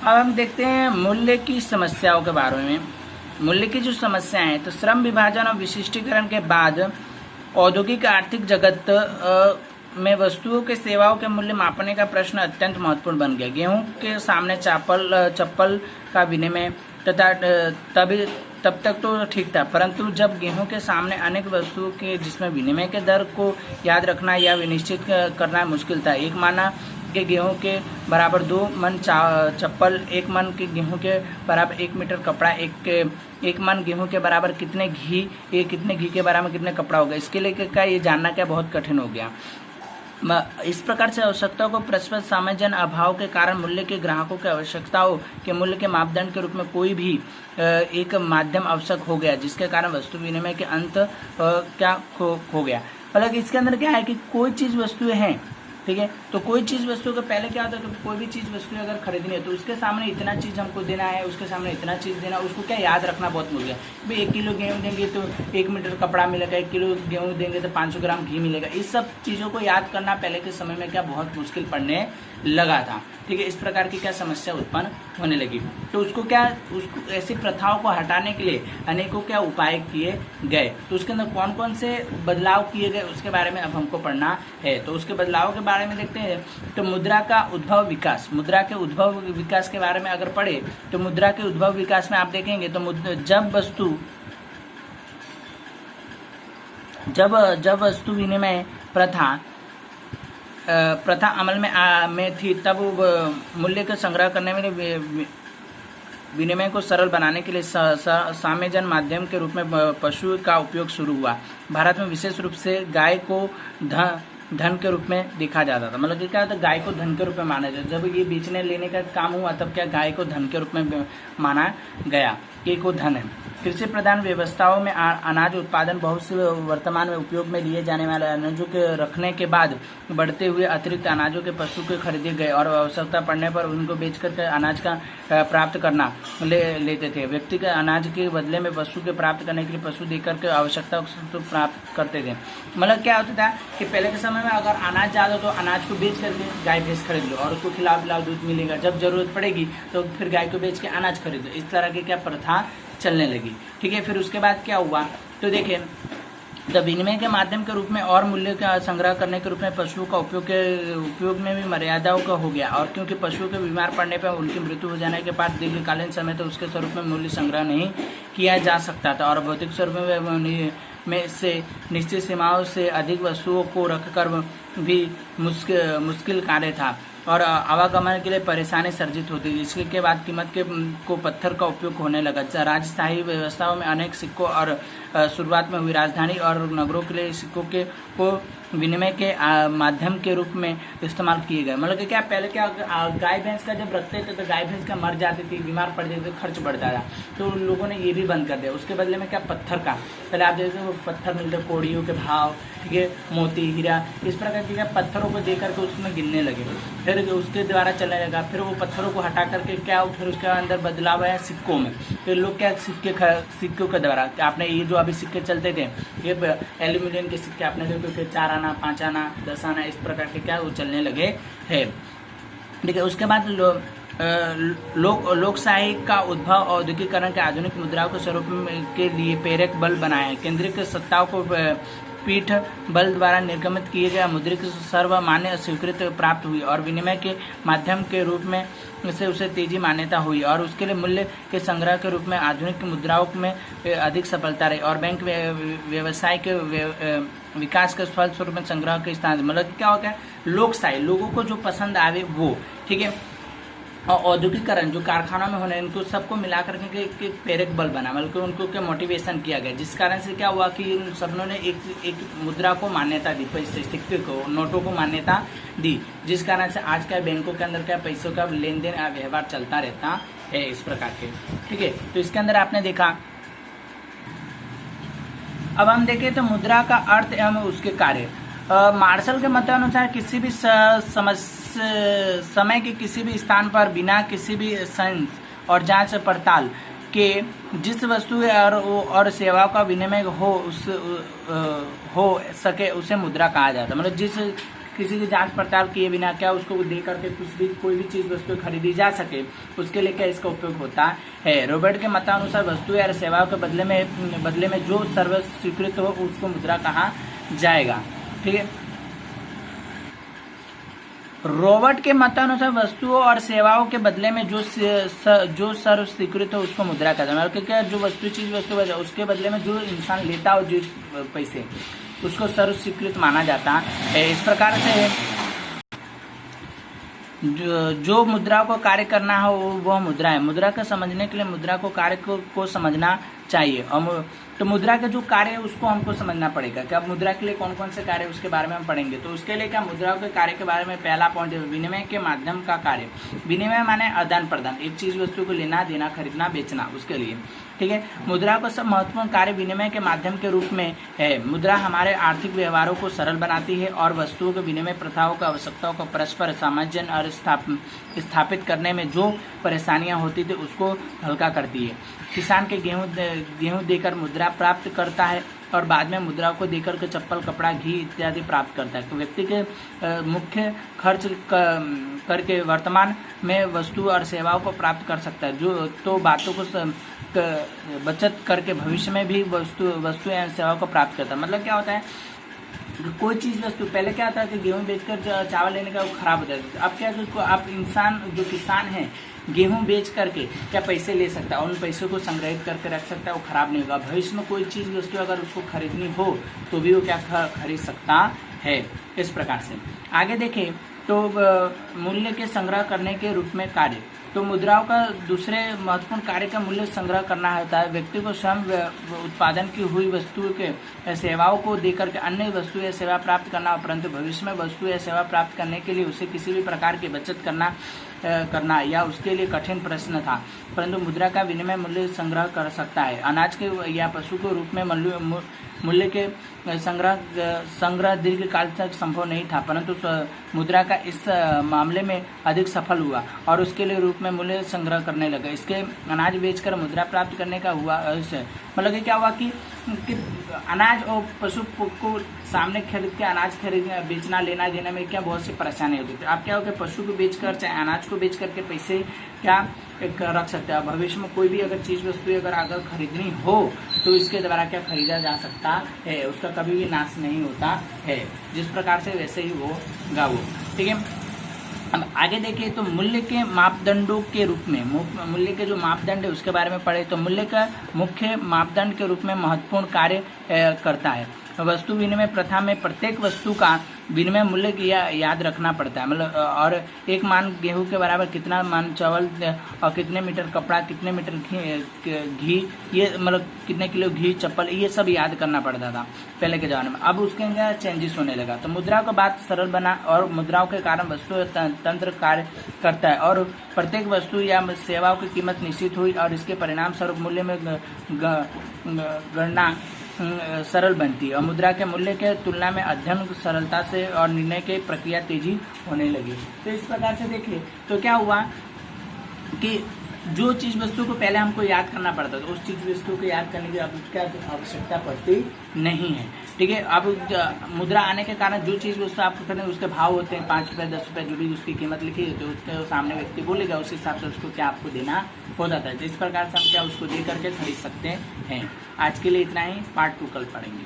अब हम देखते हैं मूल्य की समस्याओं के बारे में। मूल्य की जो समस्याएं हैं, तो श्रम विभाजन और विशिष्टीकरण के बाद औद्योगिक आर्थिक जगत में वस्तुओं के सेवाओं के मूल्य मापने का प्रश्न अत्यंत महत्वपूर्ण बन गया। गेहूं के सामने चप्पल का विनिमय तथा तब तक तो ठीक था, परंतु जब गेहूं के सामने अनेक वस्तुओं के जिसमें विनिमय के दर को याद रखना या विनिश्चित करना मुश्किल था। एक माना के गेहूं के बराबर 2 मन चप्पल, 1 मन के गेहूं के बराबर 1 मीटर कपड़ा, एक मन गेहूं के बराबर कितने घी के बराबर कितने कपड़ा होगा, इसके लिए का ये जानना क्या बहुत कठिन हो गया। इस प्रकार से आवश्यकताओं को परस्पर सामंजस्य अभाव के कारण मूल्य के ग्राहकों की आवश्यकताओं के मूल्य के मापदंड के रूप में कोई भी एक माध्यम आवश्यक हो गया, जिसके कारण वस्तु विनिमय के अंत क्या खो गया। हालांकि इसके अंदर क्या है कि कोई चीज वस्तुएं हैं, ठीक है, तो कोई चीज वस्तु के पहले क्या होता है कि कोई भी चीज वस्तु अगर खरीदनी है तो उसके सामने इतना चीज हमको देना है, उसके सामने इतना चीज देना, उसको क्या याद रखना बहुत मुश्किल है। भाई 1 किलो गेहूं देंगे तो 1 मीटर कपड़ा मिलेगा, 1 किलो गेहूं देंगे तो 500 ग्राम घी मिलेगा। इस सब चीजों को याद करना पहले के समय में क्या बहुत मुश्किल पड़ने लगा था, ठीक है। इस प्रकार की क्या समस्या उत्पन्न होने लगी, तो उसको ऐसी प्रथाओं को हटाने के लिए अनेकों क्या उपाय किए गए। तो उसके अंदर कौन कौन से बदलाव किए गए उसके बारे में अब हमको पढ़ना है। तो उसके बदलाव के बारे में देखते हैं। तो मुद्रा का उद्भव विकास, मुद्रा के उद्भव विकास के बारे में अगर पढ़े तो मुद्रा के उद्भव विकास में आप देखेंगे तो जब वस्तु विनिमय प्रथा अमल में थी, तब मूल्य का संग्रह करने में विनिमय को सरल बनाने के लिए साम्यजन माध्यम के रूप में पशु का उपयोग शुरू हुआ। भारत में विशेष रूप से गाय को धन के रूप में देखा जाता था। मतलब क्या होता है, गाय को धन के रूप में माना जाता। जब ये बेचने लेने का काम हुआ तब क्या गाय को धन के रूप में माना गया कि को धन है। कृषि प्रधान व्यवस्थाओं में अनाज उत्पादन बहुत से वर्तमान में उपयोग में लिए जाने वाले अनाजों के रखने के बाद बढ़ते हुए अतिरिक्त अनाजों के पशु के खरीदे गए और आवश्यकता पड़ने पर उनको बेचकर अनाज का प्राप्त करना लेते थे। व्यक्ति के अनाज के बदले में पशु के प्राप्त करने के लिए पशु देकर के आवश्यकता को प्राप्त करते थे। मतलब क्या होता था कि पहले के समय में अगर अनाज ज़्यादा तो अनाज को बेच करके गाय भैंस खरीद लो और उसको खिलाओ दूध मिलेगा, जब जरूरत पड़ेगी तो फिर गाय को बेच के अनाज खरीद लो। इस तरह की क्या प्रथा चलने लगी, ठीक है। फिर उसके बाद क्या हुआ, तो देखिए तो विनिमय के माध्यम के रूप में और मूल्य का संग्रह करने के रूप में पशुओं का उपयोग में भी मर्यादाओं का हो गया। और क्योंकि पशुओं के बीमार पड़ने पर उनकी मृत्यु हो जाने के बाद दीर्घकालीन समय तक उसके स्वरूप में मूल्य संग्रह नहीं किया जा सकता था और भौतिक स्वरूप में से निश्चित सीमाओं से अधिक वस्तुओं को रखकर भी मुश्किल कार्य था और आवागमन के लिए परेशानी सर्जित होती थी। इसके बाद कीमत को पत्थर का उपयोग होने लगा। राजशाही व्यवस्थाओं में अनेक सिक्कों और शुरुआत में हुई राजधानी और नगरों के लिए सिक्कों को विनिमय के माध्यम के रूप में इस्तेमाल किए गए। मतलब कि क्या पहले क्या गाय भैंस का जब रखते थे तो गाय भैंस का मर जाती थी, बीमार पड़ जाती थी, खर्च बढ़ता था, तो उन लोगों ने ये भी बंद कर दिया। उसके बदले में क्या पत्थर का, पहले आप देखते हो पत्थर मिलते, कोड़ियों के भाव, ठीक है, मोती हीरा, इस प्रकार के क्या पत्थरों को दे करके उसमें गिनने लगे। फिर उसके द्वारा चलने लगा। फिर वो पत्थरों को हटा करके क्या फिर उसके अंदर बदलाव आया सिक्कों में। तो लोग क्या सिक्कों के द्वारा आपने ये जो अभी सिक्के चलते थे ये एल्यूमिनियम के सिक्के आपने देखे 4 आना, 5 आना, 10 आना, इस प्रकार के क्या वो चलने लगे है, ठीक है। उसके बाद लोकशाही का उद्भव औद्योगिकरण के आधुनिक मुद्राओं के स्वरूप के लिए प्रेरक बल बनाए। केंद्रीय सत्ताओं को पीठ बल द्वारा निर्गमित किए गए मुद्रिक सर्वमान्य स्वीकृति प्राप्त हुई और विनिमय के माध्यम के रूप में से उसे तेजी मान्यता हुई और उसके लिए मूल्य के संग्रह के रूप में आधुनिक मुद्राओं में अधिक सफलता रही और बैंक व्यवसाय के विकास के फलस्वरूप में संग्रह के स्थान। मतलब क्या होता है, लोकशाही, लोगों को जो पसंद आवे वो, ठीक है। और औद्योगिकरण जो कारखानों में होने, इनको सबको मिला करके एक प्रेरक बल बना, मतलब उनको क्या मोटिवेशन किया गया, जिस कारण से क्या हुआ कि उन सबनों ने एक मुद्रा को मान्यता दी, पैसे सिक्के को, नोटों को मान्यता दी, जिस कारण से आज क्या बैंकों के अंदर क्या पैसों का लेन देन व्यवहार चलता रहता है इस प्रकार के, ठीक है। तो इसके अंदर आपने देखा। अब हम देखें तो मुद्रा का अर्थ एवं उसके कार्य। मार्शल के मतानुसार किसी भी समय के किसी भी स्थान पर बिना किसी भी संस और जांच पड़ताल के जिस वस्तु और सेवाओं का विनिमय हो सके उसे मुद्रा कहा जाता है। मतलब किसी की जांच पड़ताल किए बिना क्या उसको दे करके कुछ भी कोई भी चीज वस्तु खरीदी जा सके, उसके लिए क्या इसका उपयोग होता है। रॉबर्ट के मतानुसार वस्तु या सेवाओं के बदले में जो सर्व स्वीकृत हो उसको मुद्रा कहा जाएगा। ठीक है, रॉबर्ट के मतानुसार वस्तुओं और सेवाओं के बदले में जो सर्व स्वीकृत हो उसको मुद्रा कहते हैं। क्योंकि जो वस्तु उसके बदले में जो इंसान लेता हो जिस पैसे उसको सर्व स्वीकृत माना जाता है। इस प्रकार से जो मुद्रा को कार्य करना हो वह मुद्रा है। मुद्रा को समझने के लिए मुद्रा को कार्य को समझना चाहिए। तो मुद्रा का जो कार्य है उसको हमको समझना पड़ेगा कि अब मुद्रा के लिए कौन कौन से कार्य उसके बारे में हम पढ़ेंगे। तो उसके लिए क्या मुद्रा के कार्य के बारे में पहला पॉइंट है विनिमय के माध्यम का कार्य। विनिमय माने आदान प्रदान, एक चीज वस्तु को लेना देना, खरीदना बेचना, उसके लिए। ठीक है, मुद्रा का सब महत्वपूर्ण कार्य विनिमय के माध्यम के रूप में है। मुद्रा हमारे आर्थिक व्यवहारों को सरल बनाती है और वस्तुओं के विनिमय प्रथाओं का आवश्यकताओं को परस्पर सामंजस्य और स्थापित करने में जो परेशानियां होती थी उसको हल्का करती है। किसान के गेहूं देकर मुद्रा प्राप्त करता है और बाद में मुद्रा को देकर के चप्पल, कपड़ा, घी इत्यादि प्राप्त करता है। तो व्यक्ति के मुख्य खर्च करके वर्तमान में वस्तु और सेवाओं को प्राप्त कर सकता है। जो तो बातों को बचत करके भविष्य में भी वस्तु या सेवाओं को प्राप्त करता है। मतलब क्या होता है, कोई चीज वस्तु पहले क्या होता है कि गेहूं बेचकर चावल लेने का वो खराब हो जाता है। अब क्या है, आप इंसान जो किसान है गेहूं बेच करके क्या पैसे ले सकता है और उन पैसों को संग्रहित करके रख सकता है, वो खराब नहीं होगा। भविष्य में कोई चीज वस्तु अगर उसको खरीदनी हो तो भी वो क्या खरीद सकता है। इस प्रकार से आगे देखें तो मूल्य के संग्रह करने के रूप में कार्य। तो मुद्राओं का दूसरे महत्वपूर्ण कार्य का मूल्य संग्रह करना होता है। व्यक्ति को स्वयं उत्पादन की हुई वस्तु के सेवाओं को देकर के अन्य वस्तु या सेवा प्राप्त करना, परंतु भविष्य में वस्तु या सेवा प्राप्त करने के लिए उसे किसी भी प्रकार की बचत करना या उसके लिए कठिन प्रश्न था। परंतु मुद्रा का विनिमय मूल्य संग्रह कर सकता है। अनाज के या पशु के रूप में मूल्य के संग्रह दीर्घ काल तक संभव नहीं था, परंतु मुद्रा का इस मामले में अधिक सफल हुआ और उसके लिए रूप में मूल्य संग्रह करने लगा। इसके अनाज बेचकर मुद्रा प्राप्त करने का हुआ। मतलब क्या हुआ कि अनाज और पशु को सामने खरीद के अनाज बेचना, लेना देने में क्या बहुत सी परेशानी होती थी। अब क्या हो गया, पशु को बेचकर चाहे अनाज को बेच करके पैसे क्या रख सकते हैं। भविष्य में कोई भी अगर चीज वस्तु अगर खरीदनी हो तो इसके द्वारा क्या खरीदा जा सकता है, उसका कभी भी नाश नहीं होता है। जिस प्रकार से वैसे ही होगा वो। ठीक है, अब आगे देखिए तो मूल्य के मापदंडों के रूप में मूल्य के जो मापदंड है उसके बारे में पढ़े। तो मूल्य का मुख्य मापदंड के रूप में महत्वपूर्ण कार्य करता है। वस्तु विनिमय प्रथा में प्रत्येक वस्तु का विनिमय मूल्य याद रखना पड़ता है। मतलब और एक मान गेहूं के बराबर कितना मान चावल और कितने मीटर कपड़ा, कितने मीटर घी, ये मतलब कितने किलो घी, चप्पल, ये सब याद करना पड़ता था पहले के जमाने में। अब उसके अंदर चेंजेस होने लगा। तो मुद्रा का बात सरल बना और मुद्राओं के कारण वस्तु तंत्र कार्य करता है और प्रत्येक वस्तु या सेवाओं की कीमत निश्चित हुई और इसके परिणाम स्वरूप मूल्य में गणना सरल बनती है और मुद्रा के मूल्य के तुलना में अध्ययन सरलता से और निर्णय की प्रक्रिया तेजी होने लगी। तो इस प्रकार से देखिए तो क्या हुआ कि जो चीज वस्तु को पहले हमको याद करना पड़ता था, उस चीज वस्तु को याद करने की अब क्या आवश्यकता पड़ती नहीं है। ठीक है, अब मुद्रा आने के कारण जो चीज वस्तु आपको करने उसके भाव होते हैं, 5 रुपये 10 रुपये जो भी उसकी कीमत लिखी है तो उसके सामने व्यक्ति बोलेगा, उस हिसाब से उसको क्या आपको देना हो जाता है। तो इस प्रकार से हम क्या उसको दे करके खरीद सकते हैं। आज के लिए इतना ही, पार्ट 2 कल पढ़ेंगे।